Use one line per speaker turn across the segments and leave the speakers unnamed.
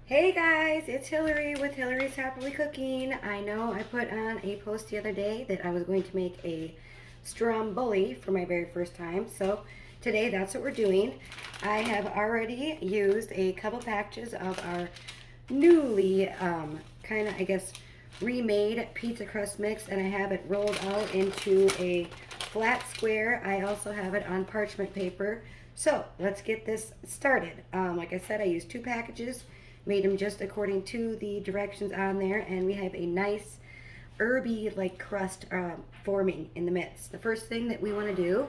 Hey guys, it's Hillary with Hillary's Happily Cooking. I know I put on a post the other day that I was going to make a Stromboli for my very first time. So today that's what we're doing. I have already used a couple packages of our newly kind of, I guess, remade pizza crust mix, and I have it rolled out into a flat square. I also have it on parchment paper. So let's get this started. Like I said, I used two packages, made them just according to the directions on there, and we have a nice herby like crust forming in the midst. The first thing that we want to do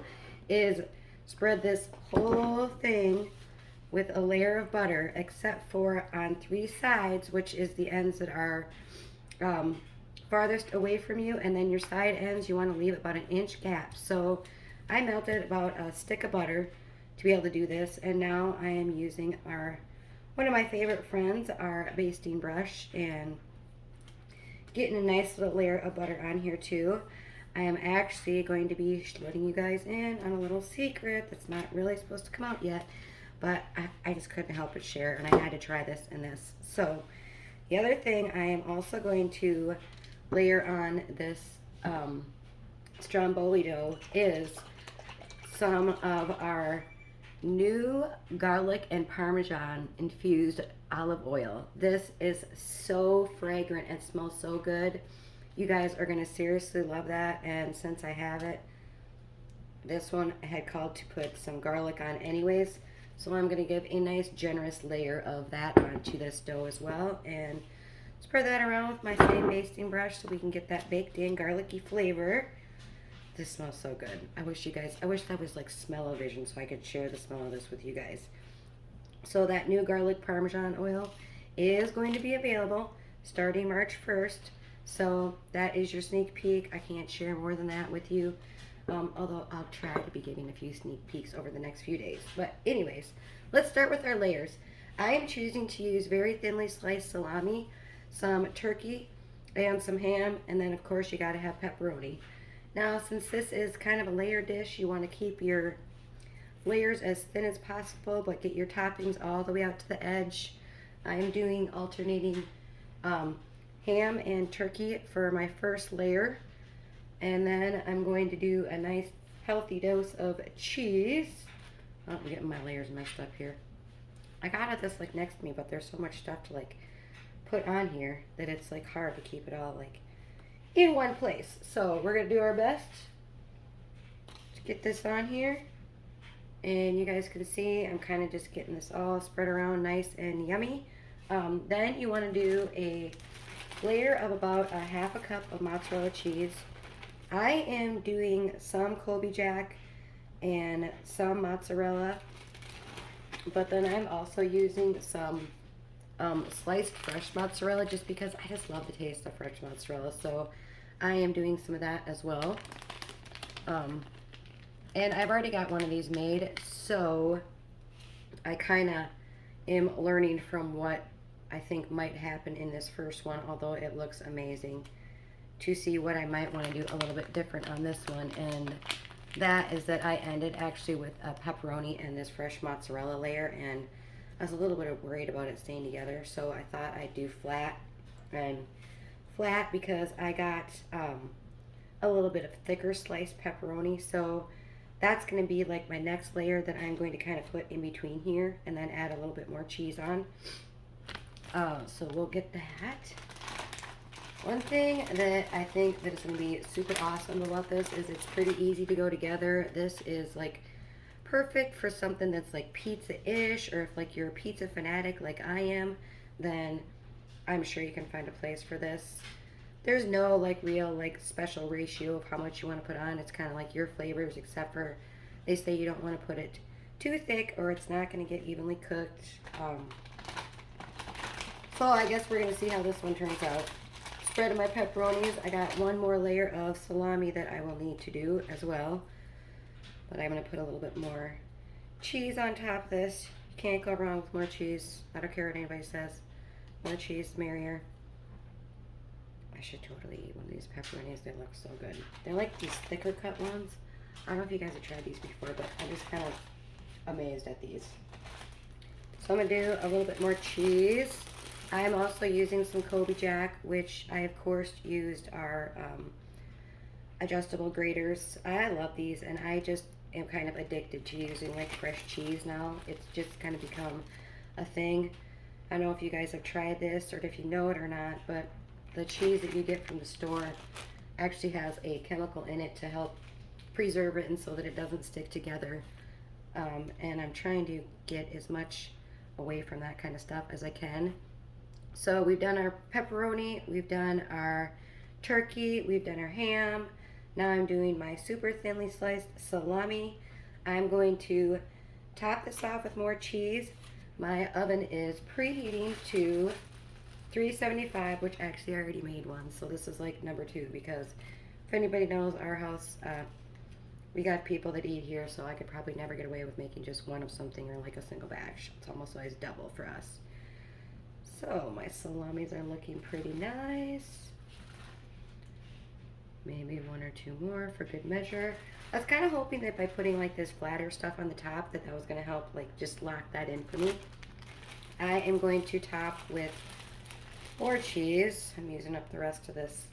is spread this whole thing with a layer of butter, except for on three sides, which is the ends that are farthest away from you, and then your side ends you want to leave about an inch gap. So I melted about a stick of butter to be able to do this, and now I am using one of my favorite friends, our basting brush, and getting a nice little layer of butter on here too. I am actually going to be letting you guys in on a little secret that's not really supposed to come out yet, but I just couldn't help but share, and I had to try this and this. So the other thing I am also going to layer on this Stromboli dough is some of our new garlic and Parmesan infused olive oil. This is so fragrant and smells so good. You guys are going to seriously love that, and since I have it, this one I had called to put some garlic on anyways, so I'm going to give a nice generous layer of that onto this dough as well, and spread that around with my same basting brush so we can get that baked in garlicky flavor. This smells so good. I wish that was like smell-o-vision so I could share the smell of this with you guys. So that new garlic Parmesan oil is going to be available starting March 1st. So that is your sneak peek. I can't share more than that with you. Although I'll try to be giving a few sneak peeks over the next few days. But anyways, let's start with our layers. I am choosing to use very thinly sliced salami, some turkey, and some ham, and then of course you gotta have pepperoni. Now, since this is kind of a layer dish, you want to keep your layers as thin as possible, but get your toppings all the way out to the edge. I'm doing alternating ham and turkey for my first layer, and then I'm going to do a nice healthy dose of cheese. Oh, I'm getting my layers messed up here. I got this like next to me, but there's so much stuff to like put on here that it's like hard to keep it all like in one place. So we're gonna do our best to get this on here, and you guys can see I'm kind of just getting this all spread around nice and yummy. Then you want to do a layer of about a half a cup of mozzarella cheese. I am doing some Colby Jack and some mozzarella, but then I'm also using some sliced fresh mozzarella just because I just love the taste of fresh mozzarella. So I am doing some of that as well. And I've already got one of these made, so I kind of am learning from what I think might happen in this first one, although it looks amazing, to see what I might want to do a little bit different on this one. And that is that I ended actually with a pepperoni and this fresh mozzarella layer, and I was a little bit worried about it staying together, so I thought I'd do flat because I got a little bit of thicker sliced pepperoni. So that's going to be like my next layer that I'm going to kind of put in between here, and then add a little bit more cheese on. So we'll get that. One thing that I think that is going to be super awesome about this is it's pretty easy to go together. This is like perfect for something that's like pizza-ish, or if like you're a pizza fanatic like I am, then I'm sure you can find a place for this. There's no like real like special ratio of how much you want to put on. It's kind of like your flavors, except for they say you don't want to put it too thick or it's not going to get evenly cooked. So I guess we're going to see how this one turns out. Spreading my pepperonis, I got one more layer of salami that I will need to do as well. But I'm going to put a little bit more cheese on top of this. You can't go wrong with more cheese. I don't care what anybody says. More cheese, the merrier. I should totally eat one of these pepperonis. They look so good. They're like these thicker cut ones. I don't know if you guys have tried these before, but I'm just kind of amazed at these. So I'm going to do a little bit more cheese. I'm also using some Kobe Jack, which I of course used our adjustable graters. I love these, and I just am kind of addicted to using like fresh cheese now. It's just kind of become a thing. I don't know if you guys have tried this or if you know it or not, but the cheese that you get from the store actually has a chemical in it to help preserve it and so that it doesn't stick together. And I'm trying to get as much away from that kind of stuff as I can. So we've done our pepperoni, we've done our turkey, we've done our ham. Now I'm doing my super thinly sliced salami. I'm going to top this off with more cheese. My oven is preheating to 375, which actually I already made one, so this is like number 2, because if anybody knows our house, we got people that eat here, so I could probably never get away with making just one of something or like a single batch. It's almost always double for us. So my salamis are looking pretty nice. Maybe 1 or 2 more for good measure. I was kind of hoping that by putting like this flatter stuff on the top that was going to help like just lock that in for me. I am going to top with more cheese. I'm using up the rest of this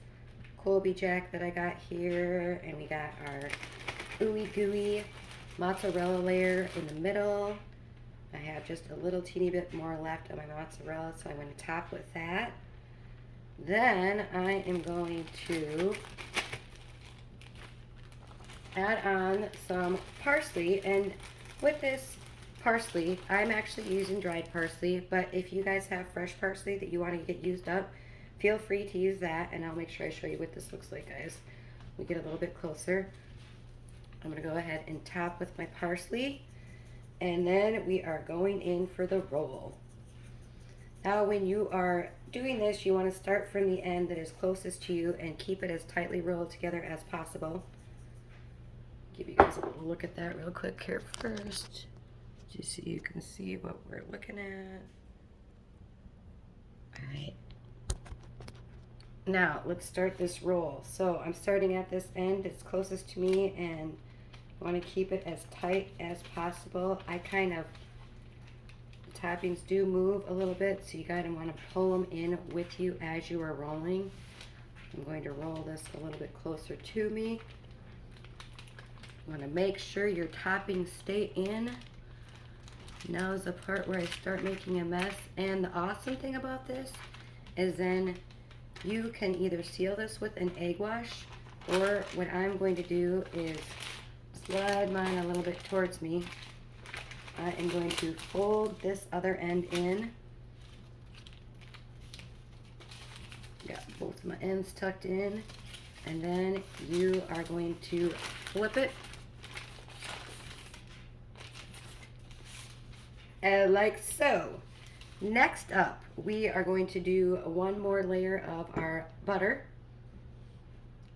Colby Jack that I got here, and we got our ooey gooey mozzarella layer in the middle. I have just a little teeny bit more left of my mozzarella, so I'm going to top with that. Then I am going to add on some parsley, and with this parsley, I'm actually using dried parsley, but if you guys have fresh parsley that you want to get used up, feel free to use that, and I'll make sure I show you what this looks like, guys. We get a little bit closer. I'm going to go ahead and top with my parsley, and then we are going in for the roll. Now when you are doing this, you want to start from the end that is closest to you and keep it as tightly rolled together as possible. Give you guys a little look at that real quick here first, just so you can see what we're looking at. Alright. Now let's start this roll. So I'm starting at this end, it's closest to me, and I want to keep it as tight as possible. The toppings do move a little bit, so you gotta want to pull them in with you as you are rolling. I'm going to roll this a little bit closer to me. You want to make sure your toppings stay in. Now is the part where I start making a mess, and the awesome thing about this is then you can either seal this with an egg wash, or what I'm going to do is slide mine a little bit towards me. I am going to fold this other end in. Got both of my ends tucked in, and then you are going to flip it like so. Next up, we are going to do 1 more layer of our butter,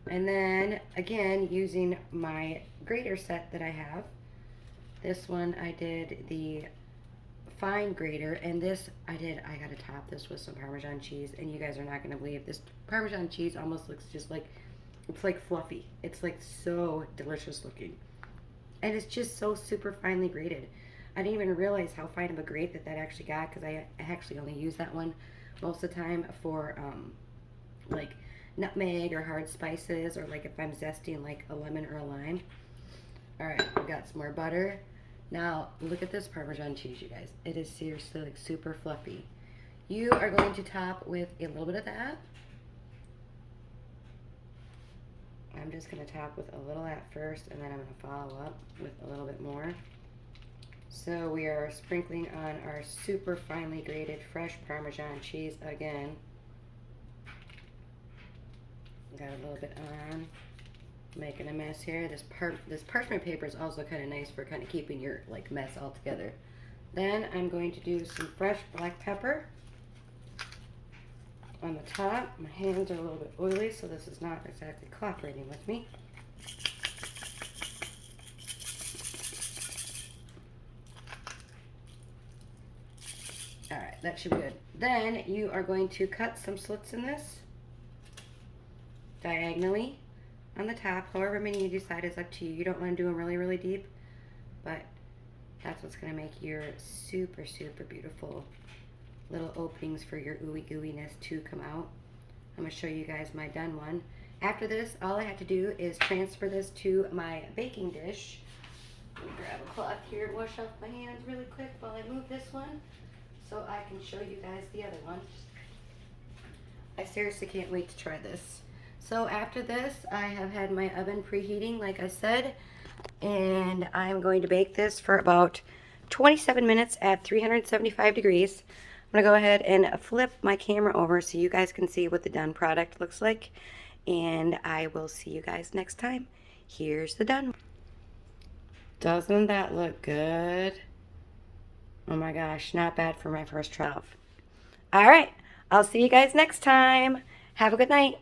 and then again using my grater set that I have. This one I did the fine grater, and this I gotta top this with some Parmesan cheese, and you guys are not gonna believe this Parmesan cheese almost looks just like, it's like fluffy. It's like so delicious looking, and it's just so super finely grated. I didn't even realize how fine of a grate that actually got, because I actually only use that one most of the time for like nutmeg or hard spices, or like if I'm zesting like a lemon or a lime. Alright, we got some more butter. Now look at this Parmesan cheese, you guys. It is seriously like super fluffy. You are going to top with a little bit of that. I'm just going to top with a little of that first, and then I'm going to follow up with a little bit more. So we are sprinkling on our super finely grated fresh Parmesan cheese again. Got a little bit on. Making a mess here. This parchment paper is also kind of nice for kind of keeping your like mess all together. Then I'm going to do some fresh black pepper on the top. My hands are a little bit oily, so this is not exactly cooperating with me. Alright, that should be good. Then you are going to cut some slits in this diagonally on the top. However many you decide is up to you. You don't want to do them really, really deep, but that's what's going to make your super, super beautiful little openings for your ooey gooiness to come out. I'm going to show you guys my done one. After this, all I have to do is transfer this to my baking dish. Let me grab a cloth here and wash off my hands really quick while I move this one so I can show you guys the other one. I seriously can't wait to try this. So after this, I have had my oven preheating, like I said, and I'm going to bake this for about 27 minutes at 375 degrees. I'm going to go ahead and flip my camera over so you guys can see what the done product looks like, and I will see you guys next time. Here's the done. Doesn't that look good? Oh my gosh, not bad for my first try. All right, I'll see you guys next time. Have a good night.